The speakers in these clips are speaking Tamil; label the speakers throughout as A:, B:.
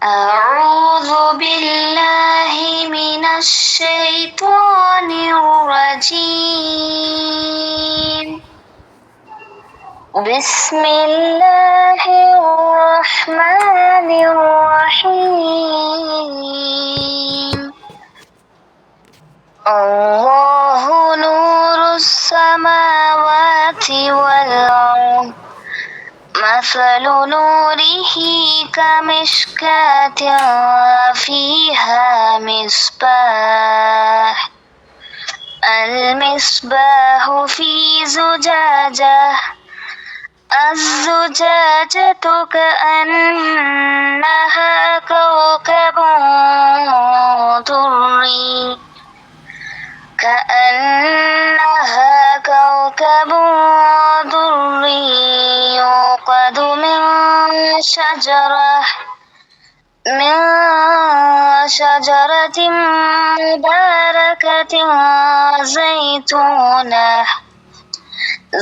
A: أعوذ بالله من الشيطان الرجيم. بسم الله الرحمن الرحيم. الله نور السماوات والأرض، مثل نوره كمشكاة فيها مصباح، المصباح في زجاجة، الزجاجة كأنها كوكب دري، يوقد من شجرة مباركة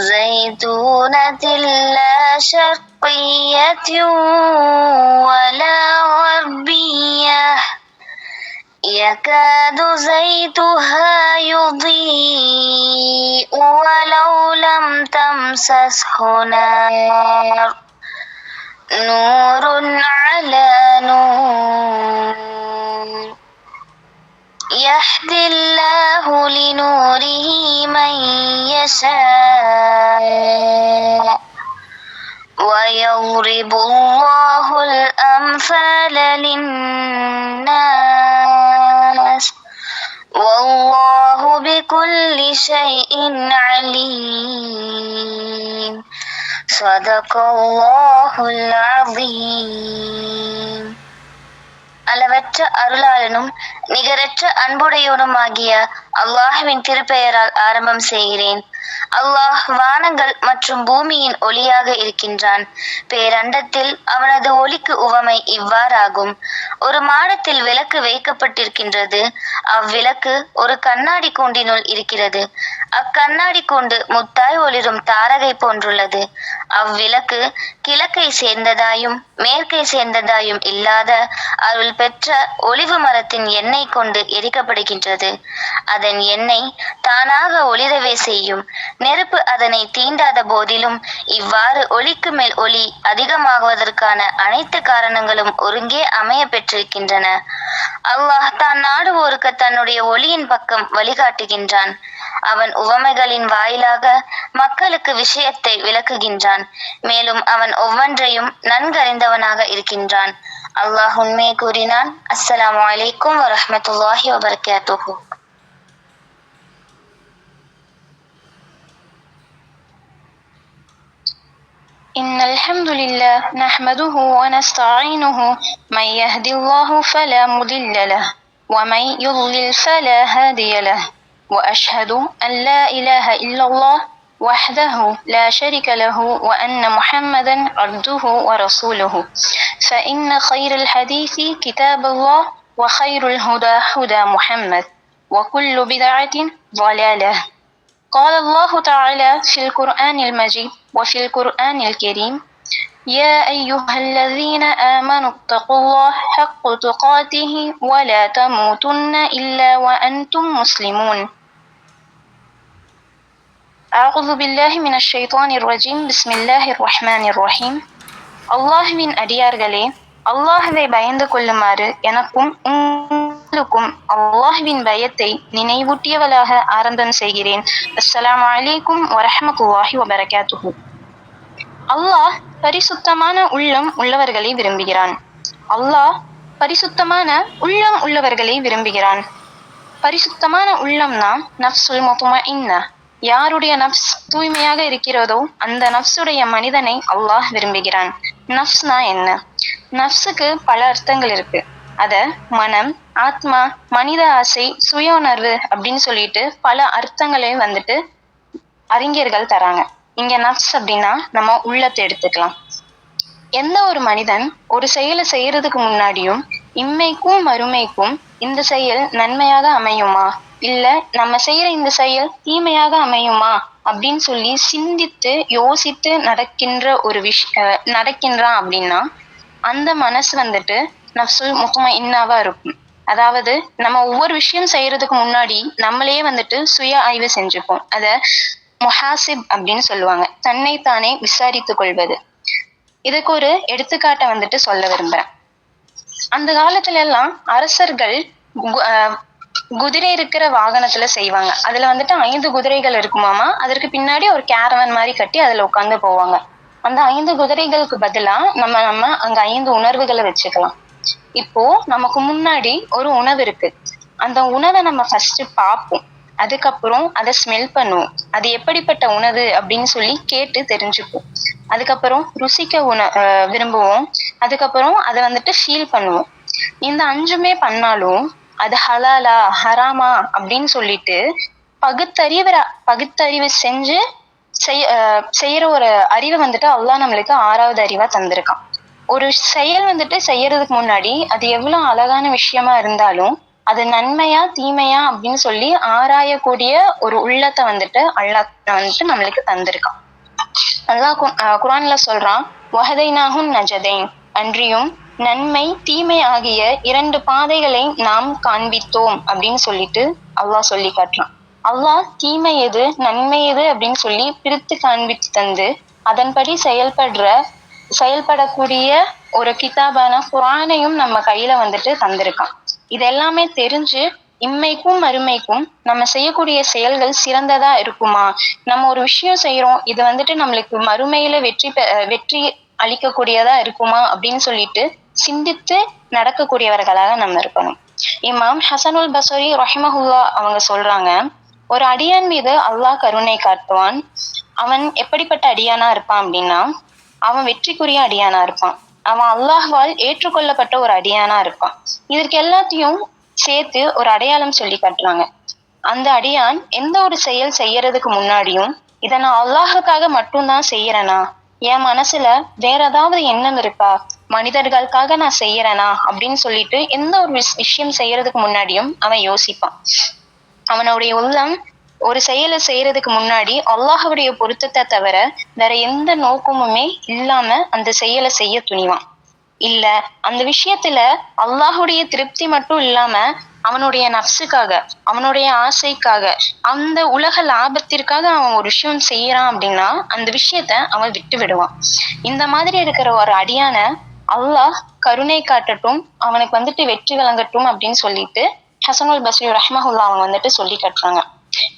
A: زيتونة لا شرقية ولا غربية، يكاد زيتها يضيء ولو لم تمسسه نار، نور على نور، يهدي الله لنوره من يشاء، ويضرب الله الأمثال للناس، والله بكل شيء عليم. صدق الله العظيم. அளவற்ற அருளாளனும் நிகரற்ற அன்புடையவனுமாகிய அல்லாஹ்வின் திருப்பெயரால் ஆரம்பம் செய்கிறேன். அல்லாஹ் வானங்கள் மற்றும் பூமியின் ஒளியாக இருக்கின்றான். பேரண்டத்தில் அவனது ஒளிக்கு உவமை இவ்வாறாகும். ஒரு மாடத்தில் விளக்கு வைக்கப்பட்டிருக்கின்றது. அவ்விளக்கு ஒரு கண்ணாடி கூண்டினுள் இருக்கிறது. அக்கண்ணாடி கூண்டு முத்தாய் ஒளிரும் தாரகை போன்றுள்ளது. அவ்விளக்கு கிழக்கை சேர்ந்ததாயும் மேற்கை சேர்ந்ததாயும் இல்லாத அருள் பெற்ற ஒலிவு மரத்தின் எண்ணெய் கொண்டு எரிக்கப்படுகின்றது. அதன் எண்ணெய் தானாக ஒளிரவே செய்யும். நெருப்பு அதனை தீண்டாத போதிலும் இவ்வாறு ஒளிக்கு மேல் ஒளி அதிகமாகுவதற்கான அனைத்து காரணங்களும் ஒருங்கே அமைய பெற்றிருக்கின்றன. அல்லாஹ் தான் நாடுவோருக்கு தன்னுடைய ஒளியின் பக்கம் வழிகாட்டுகின்றான். அவன் உவமைகளின் வாயிலாக மக்களுக்கு விஷயத்தை விளக்குகின்றான். மேலும் அவன் ஒவ்வொன்றையும் நன்கறிந்தவனாக இருக்கின்றான். அல்லாஹ் உண்மையை கூறினான். அஸ்ஸலாமு அலைக்கும் வரஹ்மத்துல்லாஹி வபரகாத்துஹு.
B: إن الحمد لله نحمده ونستعينه، من يهدي الله فلا مضل له ومن يضلل فلا هادي له، وأشهد أن لا إله إلا الله وحده لا شريك له وأن محمدا عبده ورسوله، فإن خير الحديث كتاب الله وخير الهدى هدى محمد وكل بدعة ضلالة. قال الله تعالى في القرآن المجيد وفي القرآن الكريم: يا أيها الذين آمنوا اتقوا الله حق تقاته ولا تموتن إلا وأنتم مسلمون. أعوذ بالله من الشيطان الرجيم. بسم الله الرحمن الرحيم. அல்லாஹ்வின் அடியார்களே, அல்லாஹ்வை பயந்து கொள்ளுமாறு எனக்கும் உங்களுக்கும் அல்லாஹ்வின் பயத்தை நினைவூட்டியவளாக ஆரம்பம் செய்கிறேன். அஸ்ஸலாமு அலைக்கும் வரஹ்மத்துல்லாஹி வபரகாத்துஹு. அல்லாஹ் பரிசுத்தமான உள்ளம் உள்ளவர்களை விரும்புகிறான். அல்லாஹ் பரிசுத்தமான உள்ளம் உள்ளவர்களை விரும்புகிறான். பரிசுத்தமான உள்ளம்னா நஃப்சுல் முத்மஇன்னா. யாருடைய நஃப்ஸ் தூய்மையாக இருக்கிறதோ அந்த நஃப்ஸுடைய மனிதனை அல்லாஹ் விரும்புகிறான். நஃப்ஸ்னா என்ன? நஃப்ஸுக்கு பல அர்த்தங்கள் இருக்கு. அத மனம், ஆத்மா, மனித ஆசை, சுய உணர்வு அப்படின்னு சொல்லிட்டு பல அர்த்தங்களை அறிஞர்கள் தராங்க. இங்க நஃப்ஸ் அப்படின்னா நம்ம உள்ளத்தை எடுத்துக்கலாம். எந்த ஒரு மனிதன் ஒரு செயலை செய்யறதுக்கு முன்னாடியும் இம்மைக்கும் மறுமைக்கும் இந்த செயல் நன்மையாக அமையுமா, இல்ல நம்ம செய்யற இந்த செயல் தீமையாக அமையுமா அப்படின்னு சொல்லி சிந்தித்து யோசித்து நடக்கின்றான் அப்படின்னா அந்த மனசு நஃப்சுல் முத்மஇன்னாவா இருக்கும். அதாவது நம்ம ஒவ்வொரு விஷயம் செய்யறதுக்கு முன்னாடி நம்மளே வந்துட்டு சுய ஆய்வு செஞ்சுப்போம். அத முஹாசிப் அப்படின்னு சொல்லுவாங்க, தன்னைத்தானே விசாரித்துக் கொள்வது. இதுக்கு ஒரு எடுத்துக்காட்ட வந்துட்டு சொல்ல விரும்புறேன். அந்த காலத்துல எல்லாம் அரசர்கள் குதிரை இருக்கிற வாகனத்துல செய்வாங்க. அதுல வந்துட்டு 5 குதிரைகள் இருக்குமாமா. அதற்கு பின்னாடி ஒரு கேரவன் மாதிரி கட்டி அதுல உட்கார்ந்து போவாங்க. அந்த 5 குதிரைகளுக்கு பதிலா நம்ம அங்க 5 உணர்வுகளை வச்சுக்கலாம். இப்போ நமக்கு முன்னாடி ஒரு உணவு இருக்கு. அந்த உணவை நம்ம ஃபர்ஸ்ட் பார்ப்போம். அதுக்கப்புறம் அதை ஸ்மெல் பண்ணுவோம். அது எப்படிப்பட்ட உணவு அப்படின்னு சொல்லி கேட்டு தெரிஞ்சுப்போம். அதுக்கப்புறம் ருசிக்க விரும்புவோம். அதுக்கப்புறம் அதை வந்துட்டு ஃபீல் பண்ணுவோம். இந்த 5மே பண்ணாலும் அது ஹலாலா ஹராமா அப்படின்னு சொல்லிட்டு பகுத்தறிவு செஞ்சு செய்யற ஒரு அறிவை வந்துட்டு அல்லாஹ் நம்மளுக்கு 6வது அறிவா தந்திருக்கான். ஒரு செயல் வந்துட்டு செய்யறதுக்கு முன்னாடி அது எவ்வளவு அழகான விஷயமா இருந்தாலும் அது நன்மையா தீமையா அப்படின்னு சொல்லி ஆராயக்கூடிய ஒரு உள்ளத்தை வந்துட்டு அல்லாஹ் வந்துட்டு நம்மளுக்கு தந்திருக்கான். அல்லாஹ் குர்ஆன்ல சொல்றான், வஹதைனாஹுன் நஜதைன், அன்றியும் நன்மை தீமை ஆகிய 2 பாதைகளை நாம் காண்பித்தோம் அப்படின்னு சொல்லிட்டு அல்லாஹ் சொல்லி காட்டுறான். அல்லாஹ் தீமை எது நன்மை எது அப்படின்னு சொல்லி பிரித்து காண்பித்து தந்து அதன்படி செயல்படக்கூடிய ஒரு கிதாபான குர்ஆனையும் நம்ம கையில வந்துட்டு தந்திருக்கான். இது எல்லாமே தெரிஞ்சு இம்மைக்கும் மறுமைக்கும் நம்ம செய்யக்கூடிய செயல்கள் சிறந்ததா இருக்குமா, நம்ம ஒரு விஷயம் செய்யறோம் இது வந்துட்டு நம்மளுக்கு மறுமையில வெற்றி அளிக்கக்கூடியதா இருக்குமா அப்படின்னு சொல்லிட்டு சிந்தித்து நடக்கக்கூடியவர்களாக நம்ம இருக்கணும். இமாம் ஹசனுல் பஸ்ரி ரஹிமஹுல்லா அவங்க சொல்றாங்க, ஒரு அடியான் மீது அல்லாஹ் கருணை காட்டுவான். அவன் எப்படிப்பட்ட அடியானா இருப்பான் அப்படின்னா, அவன் வெற்றிக்குரிய அடியானா இருப்பான். அவன் அல்லாஹ்வால் ஏற்றுக்கொள்ளப்பட்ட ஒரு அடியானா இருப்பான். இதற்கு எல்லாத்தையும் சேர்த்து ஒரு அடையாளம் சொல்லி காட்டுறாங்க. அந்த அடியான் எந்த ஒரு செயல் செய்யறதுக்கு முன்னாடியும் இதை நான் அல்லாஹுக்காக மட்டும்தான் செய்யறேனா, என் மனசுல வேற ஏதாவது எண்ணம் இருக்கா, மனிதர்களுக்காக நான் செய்யறேனா அப்படின்னு சொல்லிட்டு எந்த ஒரு விஷயம் செய்யறதுக்கு முன்னாடியும் அவன் யோசிப்பான். அவனுடைய உள்ளம் ஒரு செயலை செய்யறதுக்கு முன்னாடி அல்லாஹுடைய பொருத்தத்தை தவிர வேற எந்த நோக்கமுமே இல்லாம அந்த செயலை செய்ய துணிவான். இல்ல அந்த விஷயத்துல அல்லாஹுடைய திருப்தி மட்டும் இல்லாம அவனுடைய நஃப்ஸுக்காக, அவனுடைய ஆசைக்காக, அந்த உலக லாபத்திற்காக அவன் ஒரு விஷயம் செய்யறான் அப்படின்னா அந்த விஷயத்த அவன் விட்டு விடுவான். இந்த மாதிரி இருக்கிற ஒரு அடியான அல்லாஹ் கருணை காட்டட்டும், அவனுக்கு வந்துட்டு வெற்றி வழங்கட்டும் அப்படின்னு சொல்லிட்டு ஹசனுல் பஸ்ரி ரஹ்மஹுல்லா அவங்க வந்துட்டு சொல்லி காட்டுறாங்க.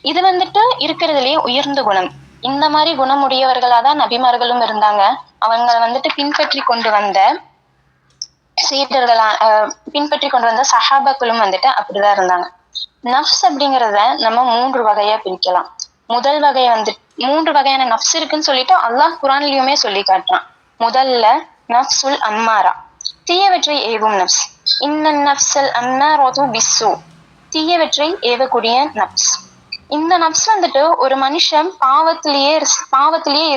B: இது வந்துட்டு இருக்கிறதுலயே உயர்ந்த குணம். இந்த மாதிரி குணமுடையவர்களாதான் நபிமார்களும் இருந்தாங்க. அவங்க வந்துட்டு பின்பற்றி கொண்டு வந்த சஹாபாக்களும் வந்துட்டு அப்படிதான் இருந்தாங்க. நஃப்ஸ் அப்படிங்கிறத நம்ம 3 வகையா பிரிக்கலாம். முதல் வகை வந்துட்டு 3 வகையான நஃப்ஸ் இருக்குன்னு சொல்லிட்டு அல்லாஹ் குர்ஆன்லயுமே சொல்லி காட்டுறான். முதல்ல நஃப்சுல் அம்மாரா, தீயவற்றை ஏவும் நஃப்ஸ். இன்னன் நஃப்ஸல் அம்மாரது பிஸ்ஸூ, தீயவற்றை ஏவக்கூடிய நஃப்ஸ். இந்த நஃப்ஸ் வந்துட்டு ஒரு மனுஷன் பாவத்திலேயே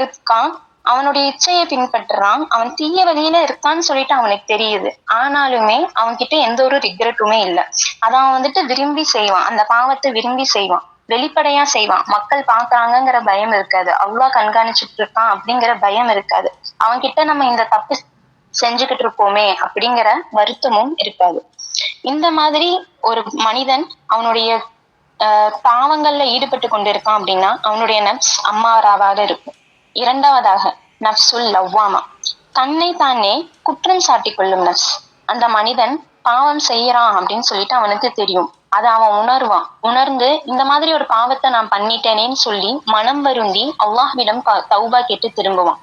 B: இருக்கான், அவனுடைய இச்சையை பின்பற்றுறான், அவன் தீய வழியில இருக்கான்னு சொல்லிட்டு அவனுக்கு தெரியுது. ஆனாலுமே அவன்கிட்ட எந்த ஒரு ரிக்ரெட்டுமே இல்லை. அதை அவன் வந்துட்டு விரும்பி செய்வான், அந்த பாவத்தை விரும்பி செய்வான், வெளிப்படையா செய்வான். மக்கள் பாக்குறாங்கிற பயம் இருக்காது, அல்லாஹ் கண்காணிச்சுட்டு இருக்கான் அப்படிங்கிற பயம் இருக்காது. அவன்கிட்ட நம்ம இந்த தப்பு செஞ்சுக்கிட்டு இருப்போமே அப்படிங்கிற வருத்தமும் இருக்காது. இந்த மாதிரி ஒரு மனிதன் அவனுடைய பாவங்கள்ல ஈடுபட்டு கொண்டிருக்கான் அப்படின்னா அவனுடைய நஃப்ஸ் அம்மாராவாக இருக்கும். இரண்டாவதாக நஃப்சுல் லவ்வாமா, தன்னை தானே குற்றம் சாட்டி கொள்ளும் நஃப்ஸ். அந்த மனிதன் பாவம் செய்யறான் அப்படின்னு சொல்லிட்டு அவனுக்கு தெரியும், அதை அவன் உணர்வான். உணர்ந்து இந்த மாதிரி ஒரு பாவத்தை நான் பண்ணிட்டேனேன்னு சொல்லி மனம் வருந்தி அல்லாஹ்விடம் தௌபா கேட்டு திரும்புவான்.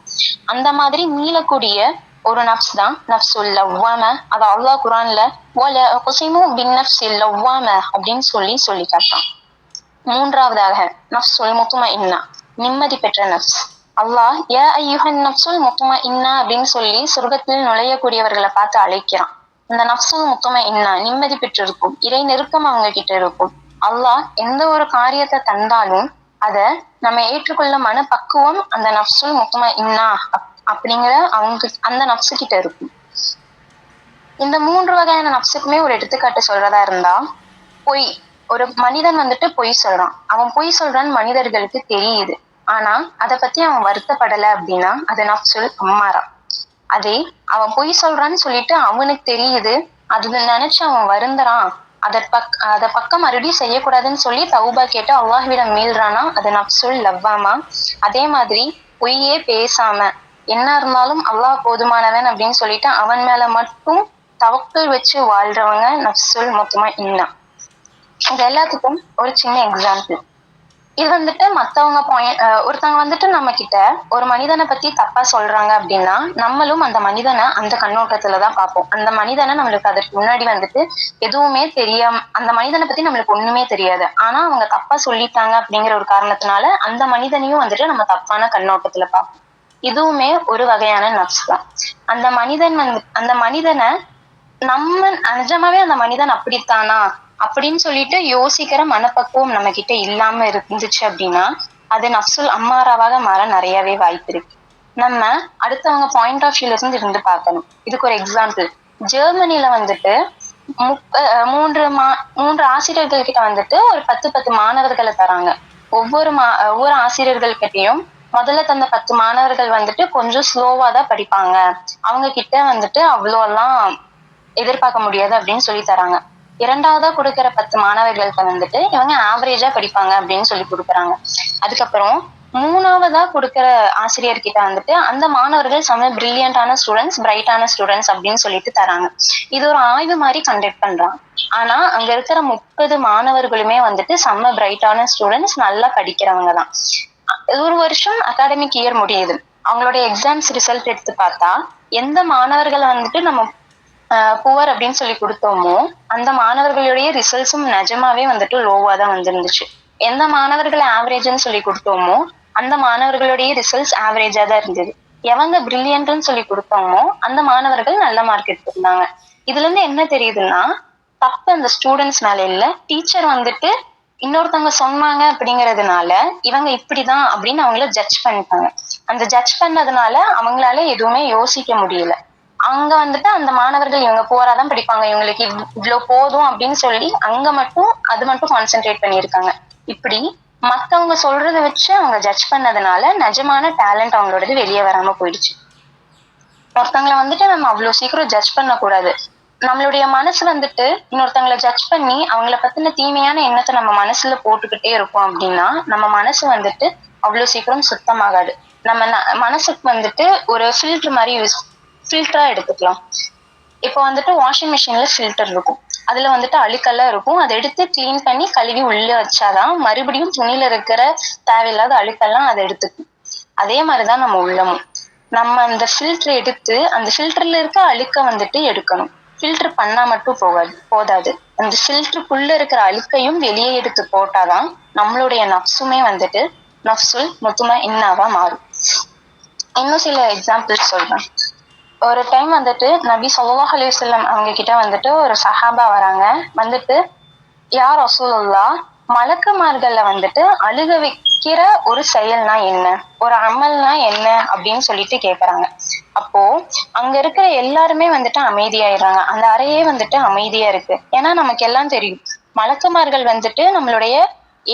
B: அந்த மாதிரி மீளக்கூடிய ஒரு நஃப்ஸ் தான் நஃப்சுல் லவ்வாமா. அது அல்லாஹ் குர்ஆன்ல வல குஸிமு பின் நஃப்ஸில் லவ்வாமா அப்படின்னு சொல்லி காட்டான். மூன்றாவதாக நஃப்சுல் முத்மஇன்னா, நிம்மதி பெற்ற நஃப்ஸ். அல்லாஹ் யா அய்யுஹன் நஃப்சுல் முத்மஇன்னா அப்படின்னு சொல்லி சொர்க்கத்தில் நுழையக்கூடியவர்களை பார்த்து அழைக்கிறான். இந்த நஃப்சுல் முத்மஇன்னா நிம்மதி பெற்றிருக்கும், இறை நெருக்கம் அவங்க கிட்ட இருக்கும். அல்லாஹ் எந்த ஒரு காரியத்தை தந்தாலும் அதை நம்ம ஏற்றுக்கொள்ள மனப்பக்குவம் அந்த நஃப்சுல் முத்மஇன்னா அப்படிங்கிற அவங்க அந்த நஃப்ஸு கிட்ட இருக்கும். இந்த 3 வகையான நஃப்ஸுக்குமே ஒரு எடுத்துக்காட்டு சொல்றதா இருந்தா, பொய். ஒரு மனிதன் வந்துட்டு பொய் சொல்றான், அவன் பொய் சொல்றான்னு மனிதர்களுக்கு தெரியுது, ஆனா அதை பத்தி அவன் வருத்தப்படலை அப்படின்னா அது நஃப்சுல் அம்மாரா. அதே அவன் பொய் சொல்றான்னு சொல்லிட்டு அவனுக்கு தெரியுது, அது நினைச்சு அவன் வருந்துறான், அத பக்கம் மறுபடியும் செய்யக்கூடாதுன்னு சொல்லி தௌபா கேட்டு அல்லாஹ்விடம் மீள்றானா, அது நஃப்சுல் லவ்வாமா. அதே மாதிரி பொய்யே பேசாம என்ன இருந்தாலும் அல்லாஹ் போதுமானவன் அப்படின்னு சொல்லிட்டு அவன் மேல மட்டும் தவக்கல் வச்சு வாழ்றவங்க நஃப்சுல் முத்மஇன்னா. இது எல்லாத்துக்கும் ஒரு சின்ன எக்ஸாம்பிள். இது வந்துட்டு மத்தவங்க ஒருத்தவங்க வந்துட்டு நம்ம கிட்ட ஒரு மனிதனை பத்தி தப்பா சொல்றாங்க அப்படின்னா நம்மளும் அந்த மனிதனை அந்த கண்ணோட்டத்துலதான் பார்ப்போம். அந்த மனிதனை நம்மளுக்கு அதற்கு முன்னாடி வந்துட்டு எதுவுமே தெரியாம அந்த மனிதனை பத்தி நம்மளுக்கு ஒண்ணுமே தெரியாது. ஆனா அவங்க தப்பா சொல்லிட்டாங்க அப்படிங்கிற ஒரு காரணத்தினால அந்த மனிதனையும் வந்துட்டு நம்ம தப்பான கண்ணோட்டத்துல பார்ப்போம். இதுவுமே ஒரு வகையான நஃப்ஸ் தான். அந்த மனிதனை நம்ம நிஜமாவே அந்த மனிதன் அப்படித்தானா அப்படின்னு சொல்லிட்டு யோசிக்கிற மனப்பக்குவம் நம்ம கிட்ட இல்லாம இருந்துச்சு அப்படின்னா அது நஃப்சுல் அம்மாராவாக மாற நிறையவே வாய்ப்பு இருக்கு. நம்ம அடுத்தவங்க பாயிண்ட் ஆஃப் வியூல இருந்து பார்க்கணும். இதுக்கு ஒரு எக்ஸாம்பிள், ஜெர்மனில வந்துட்டு மூன்று ஆசிரியர்கள் கிட்ட வந்துட்டு ஒரு 10 மாணவர்களை தராங்க. ஒவ்வொரு ஆசிரியர்கள் கிட்டையும் முதல்ல தந்த 10 மாணவர்கள் வந்துட்டு கொஞ்சம் ஸ்லோவா தான் படிப்பாங்க, அவங்க கிட்ட வந்துட்டு அவ்வளோ எல்லாம் எதிர்பார்க்க முடியாது அப்படின்னு சொல்லி தராங்க. இரண்டாவதா கொடுக்கிற 10 மாணவர்களுக்கு வந்துட்டு இவங்க ஆவரேஜா படிப்பாங்க அப்படின்னு சொல்லி கொடுக்குறாங்க. அதுக்கப்புறம் மூணாவதா கொடுக்கிற ஆசிரியர்கிட்ட வந்துட்டு அந்த மாணவர்கள் செம்ம பிரில்லியண்டான ஸ்டூடெண்ட்ஸ், பிரைட்டான ஸ்டூடெண்ட்ஸ் அப்படின்னு சொல்லிட்டு தராங்க. இது ஒரு ஆய்வு மாதிரி கண்டக்ட் பண்றாங்க. ஆனா அங்க இருக்கிற 30 மாணவர்களுமே வந்துட்டு செம்ம பிரைட்டான ஸ்டூடெண்ட்ஸ், நல்லா படிக்கிறவங்க தான். ஒரு வருஷம் அகாடமிக் இயர் முடியுது. அவங்களுடைய எக்ஸாம்ஸ் ரிசல்ட் எடுத்து பார்த்தா எந்த மாணவர்களை வந்துட்டு நம்ம புவர் அப்படின்னு சொல்லி கொடுத்தோமோ அந்த மாணவர்களுடைய ரிசல்ட்ஸும் நிஜமாவே வந்துட்டு லோவா தான் வந்துருந்துச்சு. எந்த மாணவர்களை ஆவரேஜ்னு சொல்லி கொடுத்தோமோ அந்த மாணவர்களுடைய ரிசல்ட்ஸ் ஆவரேஜா தான் இருந்தது. எவங்க பிரில்லியன்ட்னு சொல்லி கொடுத்தோமோ அந்த மாணவர்கள் நல்ல மார்க் எடுத்திருந்தாங்க. இதுல இருந்து என்ன தெரியுதுன்னா தப்பு அந்த ஸ்டூடெண்ட்ஸ் மேல இல்ல, டீச்சர் வந்துட்டு இன்னொருத்தவங்க சொன்னாங்க அப்படிங்கறதுனால இவங்க இப்படிதான் அப்படின்னு அவங்கள ஜட்ஜ் பண்ணிட்டாங்க. அந்த ஜட்ஜ் பண்ணதுனால அவங்களால எதுவுமே யோசிக்க முடியல. அங்க வந்துட்டு அந்த மாணவர்கள் இவங்க போராதான் படிப்பாங்க, இவங்களுக்கு இவ்வளவு போதும் அப்படின்னு சொல்லி அங்க மட்டும் அது மட்டும் கான்சென்ட்ரேட் பண்ணியிருக்காங்க. இப்படி மத்தவங்க சொல்றதை வச்சு அவங்க ஜட்ஜ் பண்ணதுனால நிஜமான டேலண்ட் அவங்களோடது வெளியே வராம போயிடுச்சு. ஒருத்தவங்களை வந்துட்டு நம்ம அவ்வளவு சீக்கிரம் ஜட்ஜ் பண்ணக்கூடாது. நம்மளுடைய மனசு வந்துட்டு இன்னொருத்தவங்களை ஜட்ஜ் பண்ணி அவங்கள பத்தின தீமையான எண்ணத்தை நம்ம மனசுல போட்டுக்கிட்டே இருக்கோம் அப்படின்னா நம்ம மனசு வந்துட்டு அவ்வளவு சீக்கிரம் சுத்தமாகாது. நம்ம மனசுக்கு வந்துட்டு ஒரு ஃபில்டரா எடுத்துக்கலாம். இப்போ வந்துட்டு வாஷிங் மிஷின்ல ஃபில்டர் இருக்கும், அதுல வந்துட்டு அழுக்கெல்லாம் இருக்கும், அதை எடுத்து கிளீன் பண்ணி கழுவி உள்ள வச்சாதான் மறுபடியும் துணியில இருக்கிற தேவையில்லாத அழுக்கெல்லாம் அதை எடுத்துக்கும். அதே மாதிரிதான் நம்ம உள்ளமும். நம்ம அந்த ஃபில்டர் எடுத்து அந்த ஃபில்டர்ல இருக்க அழுக்க வந்துட்டு எடுக்கணும். ஃபில்டர் பண்ணா மட்டும் போதாது, அந்த ஃபில்டருக்குள்ள இருக்கிற அழுக்கையும் வெளியே எடுத்து போட்டாதான் நம்மளுடைய நஃப்ஸுமே வந்துட்டு நஃப்சுல் முத்மஇன்னாவா மாறும். இன்னும் சில எக்ஸாம்பிள்ஸ் சொல்றேன். ஒரு டைம் வந்துட்டு நபி ஸல்லல்லாஹு அலைஹி வஸல்லம் அவங்க கிட்ட வந்துட்டு ஒரு சஹாபா வராங்க. வந்துட்டு யா ரசூலுல்லாஹ், மலக்குமார்கள்ல வந்துட்டு அழுக வைக்கிற ஒரு செயல்னா என்ன, ஒரு அமல்னா என்ன அப்படின்னு சொல்லிட்டு கேக்குறாங்க. அப்போ அங்க இருக்கிற எல்லாருமே வந்துட்டு அமைதியாயிடுறாங்க. அந்த அறையே வந்துட்டு அமைதியா இருக்கு. ஏன்னா நமக்கு எல்லாம் தெரியும், மலக்குமார்கள் வந்துட்டு நம்மளுடைய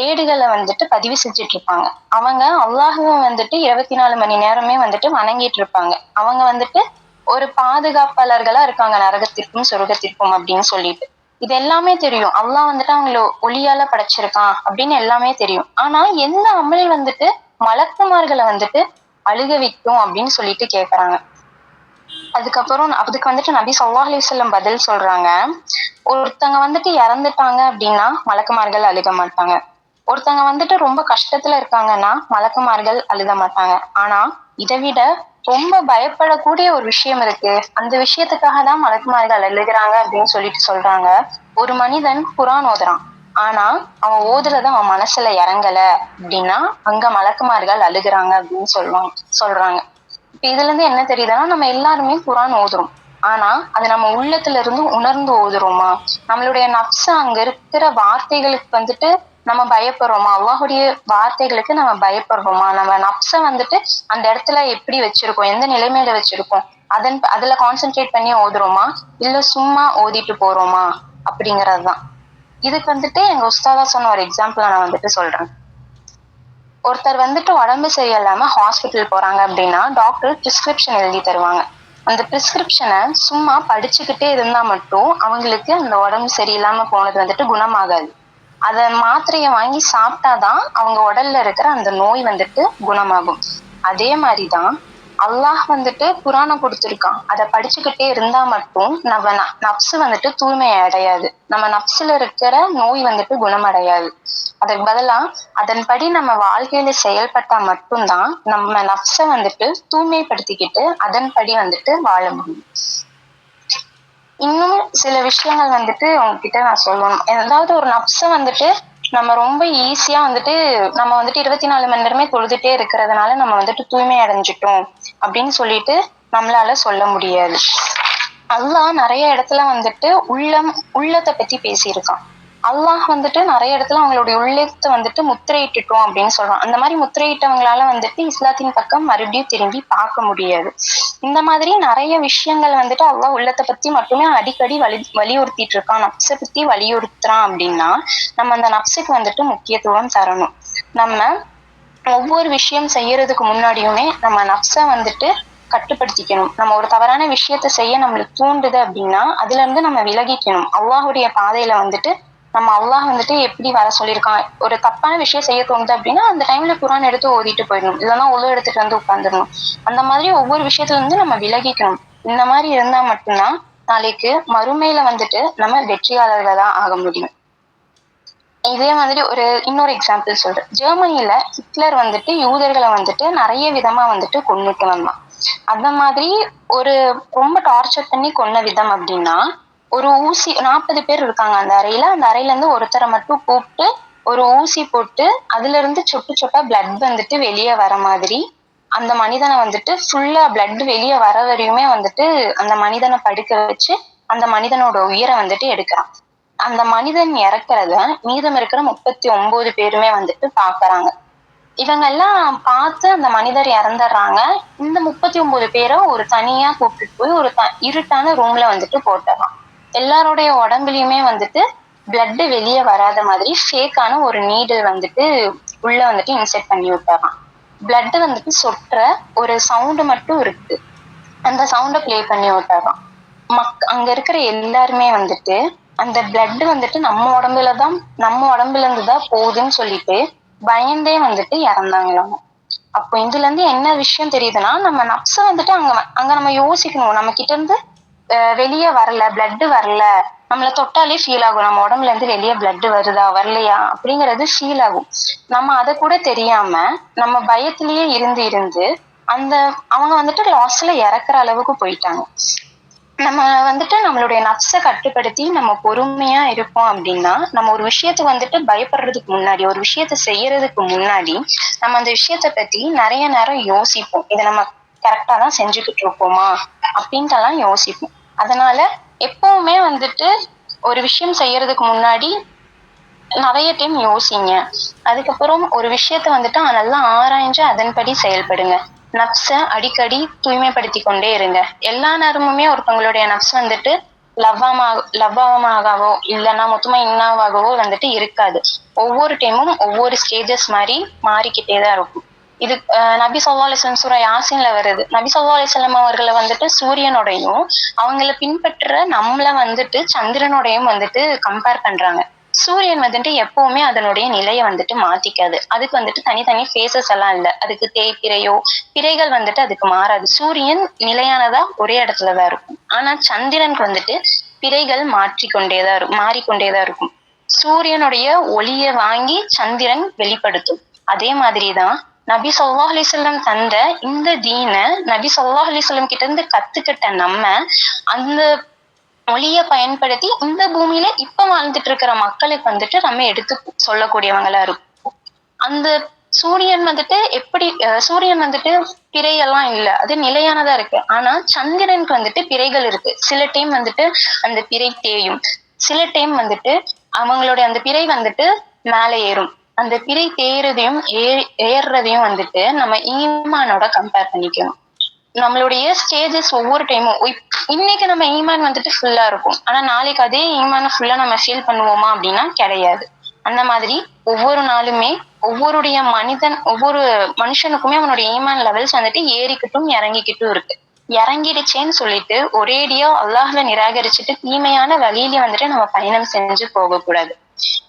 B: ஏடுகளை வந்துட்டு பதிவு செஞ்சுட்டு இருப்பாங்க. அவங்க அல்லாஹ்வை வந்துட்டு 24 மணி நேரமே வந்துட்டு வணங்கிட்டு இருப்பாங்க. அவங்க வந்துட்டு ஒரு பாதுகாப்பாளர்களா இருக்காங்க நரகத்திற்கும் சொர்க்கத்திற்கும் அப்படின்னு சொல்லிட்டு. இது எல்லாமே தெரியும், அல்லாஹ் வந்துட்டு அவங்கள ஒளியால படைச்சிருக்கான் அப்படின்னு எல்லாமே தெரியும். ஆனா எந்த அமல் வந்துட்டு மலக்குமார்களை வந்துட்டு அழுக வைக்கும் அப்படின்னு சொல்லிட்டு கேக்குறாங்க. அதுக்கு வந்துட்டு நபி ஸல்லல்லாஹு அலைஹி வஸல்லம் பதில் சொல்றாங்க, ஒருத்தங்க வந்துட்டு இறந்துட்டாங்க அப்படின்னா மலக்குமார்கள் அழுக மாட்டாங்க. ஒருத்தங்க வந்துட்டு ரொம்ப கஷ்டத்துல இருக்காங்கன்னா மலக்குமார்கள் அழுக மாட்டாங்க. ஆனா இதை விட ரொம்ப பயப்படக்கூடிய ஒரு விஷயம் இருக்கு, அந்த விஷயத்துக்காக தான் மலக்குமார்கள் அழுகிறாங்க அப்படின்னு சொல்லிட்டு சொல்றாங்க. ஒரு மனிதன் குர்ஆன் ஓதுறான், ஆனா அவன் ஓதுறது அவன் மனசுல இறங்கல அப்படின்னா அங்க மலக்குமார்கள் அழுகுறாங்க அப்படின்னு சொல்றாங்க. இப்ப இதுல இருந்து என்ன தெரியுதுன்னா நம்ம எல்லாருமே குர்ஆன் ஓதுறோம், ஆனா அது நம்ம உள்ளத்துல இருந்து உணர்ந்து ஓதுறோமா? நம்மளுடைய நஃப்ஸ் அங்க இருக்கிற வார்த்தைகளுக்கு வந்துட்டு நம்ம பயப்படுறோமா? அல்லாஹுடைய வார்த்தைகளுக்கு நம்ம பயப்படுறோமா? நம்ம நஃப்ஸ வந்துட்டு அந்த இடத்துல எப்படி வச்சிருக்கோம், எந்த நிலைமையில வச்சிருக்கோம், அதுல கான்சென்ட்ரேட் பண்ணி ஓதுறோமா இல்ல சும்மா ஓதிட்டு போறோமா அப்படிங்கறதுதான். இதுக்கு வந்துட்டு எங்க உஸ்தாதா சொன்ன ஒரு எக்ஸாம்பிள நான் வந்துட்டு சொல்றேன். ஒருத்தர் வந்துட்டு உடம்பு சரியில்லாம ஹாஸ்பிட்டல் போறாங்க அப்படின்னா டாக்டர் பிரிஸ்கிரிப்ஷன் எழுதி தருவாங்க. அந்த பிரிஸ்கிரிப்ஷனை சும்மா படிச்சுக்கிட்டே இருந்தா மட்டும் அவங்களுக்கு அந்த உடம்பு சரியில்லாம போனது வந்துட்டு குணமாகாது. அத மாத்திரையை வாங்கி சாப்பிட்டாதான் அவங்க உடல்ல இருக்கிற அந்த நோய் வந்துட்டு குணமாகும். அதே மாதிரிதான் அல்லாஹ் வந்துட்டு குரானை கொடுத்திருக்கான். அதை படிச்சுக்கிட்டே இருந்தா மட்டும் நம்ம நப்சு வந்துட்டு தூய்மை அடையாது. நம்ம நப்சுல இருக்கிற நோய் வந்துட்டு குணமடையாது. அதுக்கு பதிலா அதன்படி நம்ம வாழ்க்கையில செயல்பட்டா மட்டும்தான் நம்ம நப்ச வந்துட்டு தூய்மைப்படுத்திக்கிட்டு அதன்படி வந்துட்டு வாழ முடியும். இன்னும் சில விஷயங்கள் வந்துட்டு உங்ககிட்ட நான் சொல்லணும். ஏதாவது ஒரு நப்ச வந்துட்டு நம்ம ரொம்ப ஈஸியா வந்துட்டு நம்ம வந்துட்டு 24 மணி நேரமே தொழுதுட்டே இருக்கிறதுனால நம்ம வந்துட்டு தூய்மை அடைஞ்சிட்டோம் அப்படின்னு சொல்லிட்டு நம்மளால சொல்ல முடியாது. அல்லாஹ் நிறைய இடத்துல வந்துட்டு உள்ளத்தை பத்தி பேசியிருக்கான். அல்லாஹ் வந்துட்டு நிறைய இடத்துல அவங்களுடைய உள்ளத்தை வந்துட்டு முத்திரையிட்டுட்டோம் அப்படின்னு சொல்றான். அந்த மாதிரி முத்திரையிட்டவங்களால வந்துட்டு இஸ்லாத்தின் பக்கம் மறுபடியும் திரும்பி பார்க்க முடியாது. இந்த மாதிரி நிறைய விஷயங்கள் வந்துட்டு அல்லாஹ் உள்ளத்தை பத்தி மட்டுமே அடிக்கடி வலியுறுத்திட்டு இருக்கான். நப்சை பத்தி வலியுறுத்துறான் அப்படின்னா நம்ம அந்த நப்சுக்கு வந்துட்டு முக்கியத்துவம் தரணும். நம்ம ஒவ்வொரு விஷயம் செய்யறதுக்கு முன்னாடியுமே நம்ம நப்சை வந்துட்டு கட்டுப்படுத்திக்கணும். நம்ம ஒரு தவறான விஷயத்த செய்ய நம்மளுக்கு தூண்டுது அப்படின்னா அதுல இருந்து நம்ம விலகிக்கணும். அல்லாஹுடைய பாதையில வந்துட்டு நம்ம அல்லாஹ் வந்துட்டு எப்படி வர சொல்லியிருக்கான். ஒரு தப்பான விஷயம் செய்ய தோணுது அப்படின்னா அந்த டைம்ல குரான் எடுத்து ஓதிட்டு போயிடணும். இல்லைன்னா ஒழு எடுத்துட்டு வந்து உட்காந்துடணும். அந்த மாதிரி ஒவ்வொரு விஷயத்துல இருந்து நம்ம விலகிக்கணும். இந்த மாதிரி இருந்தா மட்டும்தான் நாளைக்கு மறுமையில வந்துட்டு நம்ம வெற்றியாளர்களா ஆக முடியும். இதே மாதிரி இன்னொரு எக்ஸாம்பிள் சொல்றேன். ஜெர்மனியில ஹிட்லர் வந்துட்டு யூதர்களை வந்துட்டு நிறைய விதமா வந்துட்டு கொன்னுட்டு வந்தான். அந்த மாதிரி ரொம்ப டார்ச்சர் பண்ணி கொன்ன விதம் அப்படின்னா, ஒரு ஊசி 40 பேர் இருக்காங்க அந்த அறையில. அந்த அறையில இருந்து ஒருத்தரை மட்டும் கூப்பிட்டு ஒரு ஊசி போட்டு அதுல இருந்து சொட்டு சொட்டா பிளட் வந்துட்டு வெளியே வர மாதிரி அந்த மனிதனை வந்துட்டு ஃபுல்லா பிளட் வெளியே வர வரையுமே வந்துட்டு அந்த மனிதனை படுக்க வச்சு அந்த மனிதனோட உயிரை வந்துட்டு எடுக்கிறான். அந்த மனிதன் இறக்குறத மீதம் இருக்கிற 39 பேருமே வந்துட்டு பாக்குறாங்க. இவங்க எல்லாம் பார்த்து அந்த மனிதர் இறந்துடுறாங்க. இந்த 39 பேரை ஒரு தனியா கூப்பிட்டு போய் ஒரு இருட்டான ரூம்ல வந்துட்டு போட்டுறான். எல்லாருடைய உடம்புலயுமே வந்துட்டு பிளட் வெளியே வராத மாதிரி ஃபேக்கான ஒரு நீடில் வந்துட்டு உள்ள வந்துட்டு இன்செர்ட் பண்ணி விட்டுறான். பிளட் வந்துட்டு சொட்டுற ஒரு சவுண்டு மட்டும் இருக்கு. அந்த சவுண்டை பிளே பண்ணி விட்டுறான். அங்க இருக்கிற எல்லாருமே வந்துட்டு அந்த பிளட் வந்துட்டு நம்ம உடம்புல இருந்துதான் போகுதுன்னு சொல்லிட்டு பயந்தே வந்துட்டு இறந்தாங்களாம். அப்போ இதுல இருந்து என்ன விஷயம் தெரியுதுன்னா நம்ம நப்ச வந்துட்டு அங்க நம்ம யோசிக்கணும். நம்ம கிட்ட இருந்து வெளியே வரல, பிளட் வரல, நம்மள தொட்டாலே ஃபீல் ஆகும். நம்ம உடம்புல இருந்து வெளியே பிளட் வருதா வரலையா அப்படிங்கறது ஃபீல் ஆகும். நம்ம அதை கூட தெரியாம நம்ம பயத்திலேயே இருந்து அவங்க வந்துட்டு லாஸ்ட்ல இறக்குற அளவுக்கு போயிட்டாங்க. நம்ம வந்துட்டு நம்மளுடைய நப்சை கட்டுப்படுத்தி நம்ம பொறுமையா இருப்போம் அப்படின்னா நம்ம ஒரு விஷயத்த வந்துட்டு பயப்படுறதுக்கு முன்னாடி ஒரு விஷயத்த செய்யறதுக்கு முன்னாடி நம்ம அந்த விஷயத்த பத்தி நிறைய நேரம் யோசிப்போம். இதை நம்ம கரெக்டா தான் செஞ்சுக்கிட்டு இருப்போமா அப்படின்ட்டு எல்லாம் யோசிப்போம். அதனால எப்பவுமே வந்துட்டு ஒரு விஷயம் செய்யறதுக்கு முன்னாடி நிறைய டைம் யோசிங்க. அதுக்கப்புறம் ஒரு விஷயத்த வந்துட்டு நல்லா ஆராய்ஞ்சு அதன்படி செயல்படுங்க. நப்ச அடிக்கடி தூய்மைப்படுத்தி கொண்டே இருங்க. எல்லா நேரமுமே ஒருத்தவங்களுடைய நப்ஸ் வந்துட்டு லவ்வாகவோ இல்லைன்னா மொத்தமா இன்னாவாகவோ வந்துட்டு இருக்காது. ஒவ்வொரு டைமும் ஒவ்வொரு ஸ்டேஜஸ் மாதிரி மாறிக்கிட்டே தான் இருக்கும். இது நபி ஸல்லல்லாஹு அலைஹி வஸல்லம் சூரா யாசீன்ல வருது. நபி ஸல்லல்லாஹு அலைஹி வஸல்லம் அவர்களை வந்துட்டு சூரியனோடையும் அவங்களை பின்பற்ற நம்மள வந்துட்டு சந்திரனோடையும் வந்துட்டு கம்பேர் பண்றாங்க. சூரியன் வந்துட்டு எப்பவுமே அதனுடைய நிலையை வந்துட்டு மாத்திக்காது. அதுக்கு வந்துட்டு தனித்தனி ஃபேசஸ் எல்லாம் இல்லை. அதுக்கு பிறைகள் வந்துட்டு அதுக்கு மாறாது. சூரியன் நிலையானதா ஒரே இடத்துலதான் இருக்கும். ஆனா சந்திரனுக்கு வந்துட்டு பிறைகள் மாறிக்கொண்டேதான் இருக்கும். சூரியனுடைய ஒளியை வாங்கி சந்திரன் வெளிப்படுத்தும். அதே மாதிரிதான் நபி ஸல்லல்லாஹு அலைஹி வஸல்லம் தந்த இந்த தீனை நபி ஸல்லல்லாஹு அலைஹி வஸல்லம் கிட்ட இருந்து கத்துக்கிட்ட நம்ம அந்த ஒளிய பயன்படுத்தி இந்த பூமியில இப்ப வாழ்ந்துட்டு இருக்கிற மக்களுக்கு வந்துட்டு நம்ம எடுத்து சொல்லக்கூடியவங்களா இருக்கும். அந்த சூரியன் வந்துட்டு பிறையெல்லாம் இல்ல, அது நிலையானதா இருக்கு. ஆனா சந்திரனுக்கு வந்துட்டு பிறைகள் இருக்கு. சில டைம் வந்துட்டு அந்த பிறை தேயும், சில டைம் வந்துட்டு அவங்களுடைய அந்த பிறை வந்துட்டு மேலே ஏறும். அந்த பிறை தேயறதையும் ஏறுறதையும் வந்துட்டு நம்ம ஈமானோட கம்பேர் பண்ணிக்கணும். நம்மளுடைய ஸ்டேஜஸ் ஒவ்வொரு டைமும் இன்னைக்கு நம்ம ஈமான் வந்துட்டு ஃபுல்லா இருக்கும். ஆனா நாளைக்கு அதே ஈமான ஃபுல்லா நம்ம ஃபீல் பண்ணுவோமா அப்படின்னா கிடையாது. அந்த மாதிரி ஒவ்வொரு நாளுமே ஒவ்வொரு மனுஷனுக்குமே அவனுடைய ஈமான் லெவல்ஸ் வந்துட்டு ஏறிக்கிட்டும் இறங்கிக்கிட்டும் இருக்கு. இறங்கிடுச்சேன்னு சொல்லிட்டு ஒரேடியா அல்லாஹ்வை நிராகரிச்சுட்டு தீமையான வழியில வந்துட்டு நம்ம பயணம் செஞ்சு போகக்கூடாது.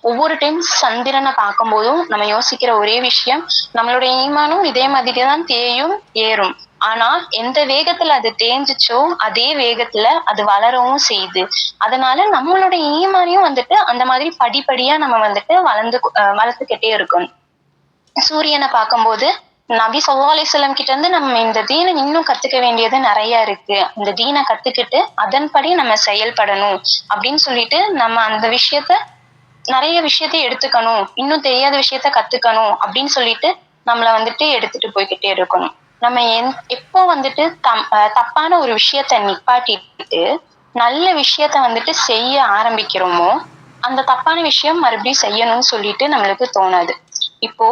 B: ஒவ்வொரு டைம் சந்திரனை பார்க்கும் போதும் நம்ம யோசிக்கிற ஒரே விஷயம், நம்மளுடைய ஈமானும் இதே மாதிரிதான் தேயும் ஏறும். ஆனா எந்த வேகத்துல அது தேஞ்சுச்சோ அதே வேகத்துல அது வளரவும் செய்யுது. அதனால நம்மளுடைய ஈமானையும் வந்துட்டு அந்த மாதிரி படிப்படியா நம்ம வந்துட்டு வளர்த்துக்கிட்டே இருக்கணும். சூரியனை பார்க்கும்போது நபி ஸல்லல்லாஹு அலைஹி வஸல்லம் கிட்ட இருந்து நம்ம இந்த தீனை இன்னும் கத்துக்க வேண்டியது நிறைய இருக்கு. இந்த தீனை கத்துக்கிட்டு அதன்படி நம்ம செயல்படணும் அப்படின்னு சொல்லிட்டு நம்ம அந்த நிறைய விஷயத்த எடுத்துக்கணும், இன்னும் தெரியாத விஷயத்த கத்துக்கணும் அப்படின்னு சொல்லிட்டு நம்மள வந்துட்டு எடுத்துட்டு போய்கிட்டே இருக்கணும். நம்ம எப்போ வந்துட்டு தப்பான ஒரு விஷயத்த நிப்பாட்டிட்டு நல்ல விஷயத்த வந்துட்டு செய்ய ஆரம்பிக்கிறோமோ அந்த தப்பான விஷயம் மறுபடியும் செய்யணும்னு சொல்லிட்டு நம்மளுக்கு தோணாது. இப்போ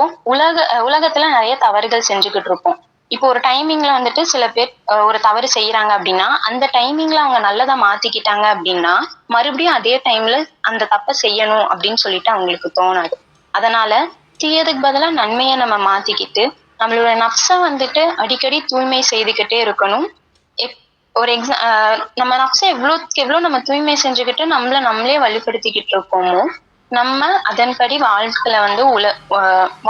B: உலகத்துல நிறைய தவறுகள் செஞ்சுக்கிட்டு இருப்போம். இப்போ ஒரு டைமிங்ல வந்துட்டு சில பேர் ஒரு தவறு செய்யறாங்க அப்படின்னா அந்த டைமிங்ல அவங்க நல்லதா மாத்திக்கிட்டாங்க அப்படின்னா மறுபடியும் அதே டைம்ல அந்த தப்பை செய்யணும் அப்படின்னு சொல்லிட்டு அவங்களுக்கு தோணாது. அதனால தீயதுக்கு பதிலா நன்மையை நம்ம மாத்திக்கிட்டு நம்மளோட நப்ச வந்துட்டு அடிக்கடி தூய்மை செய்துக்கிட்டே இருக்கணும். நம்ம நப்ச எவ்வளோக்கு எவ்வளோ நம்ம தூய்மை செஞ்சுக்கிட்டு நம்மளே வலுப்படுத்திக்கிட்டு இருக்கோமோ நம்ம அதன்படி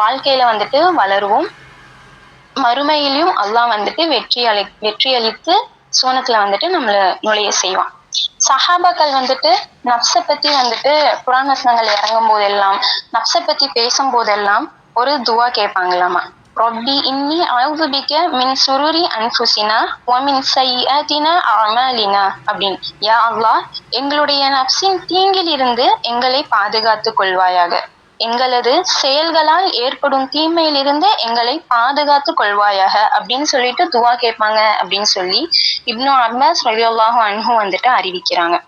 B: வாழ்க்கையில வந்துட்டு வளருவோம். மறுமையிலும் அல்லாஹ் வந்துட்டு வெற்றி அளித்து சோனத்துல வந்துட்டு நம்மள நுழைய செய்வான். சஹாபாக்கள் வந்துட்டு நப்ச பத்தி வந்துட்டு குர்ஆன் வசனங்கள் இறங்கும் போதெல்லாம் நப்ச பத்தி பேசும் போதெல்லாம் ஒரு துவா கேட்பாங்களாமா. ரப்பி இன்னி அஊது பிக மின் சுரூரி அன்ஃபுஸினா வ மின் ஸய்யிஆத்தினா அஅமாலினா அப்படின்னு. யா அல்லாஹ், எங்களுடைய நப்சின் தீங்கில் இருந்து எங்களை பாதுகாத்துக் கொள்வாயாக, எங்களது செயல்களால் ஏற்படும் தீமையிலிருந்து எங்களை பாதுகாத்துக் கொள்வாயாக அப்படின்னு சொல்லிட்டு துவா கேட்பாங்க அப்படின்னு சொல்லி இப்னு அப்பாஸ் ரலியல்லாஹு அன்ஹு வந்துட்டு அறிவிக்கிறாங்க.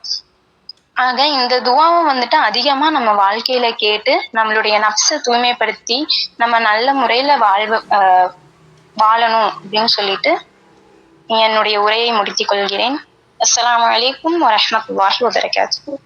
B: ஆக இந்த துவாவை வந்துட்டு அதிகமா நம்ம வாழ்க்கையில கேட்டு நம்மளுடைய நப்ச தூய்மைப்படுத்தி நம்ம நல்ல முறையில வாழணும் அப்படின்னு சொல்லிட்டு என்னுடைய உரையை முடித்துக் கொள்கிறேன். அஸ்ஸலாமு அலைக்கும் வரஹ்மத்துல்லாஹி வபரகாத்துஹு.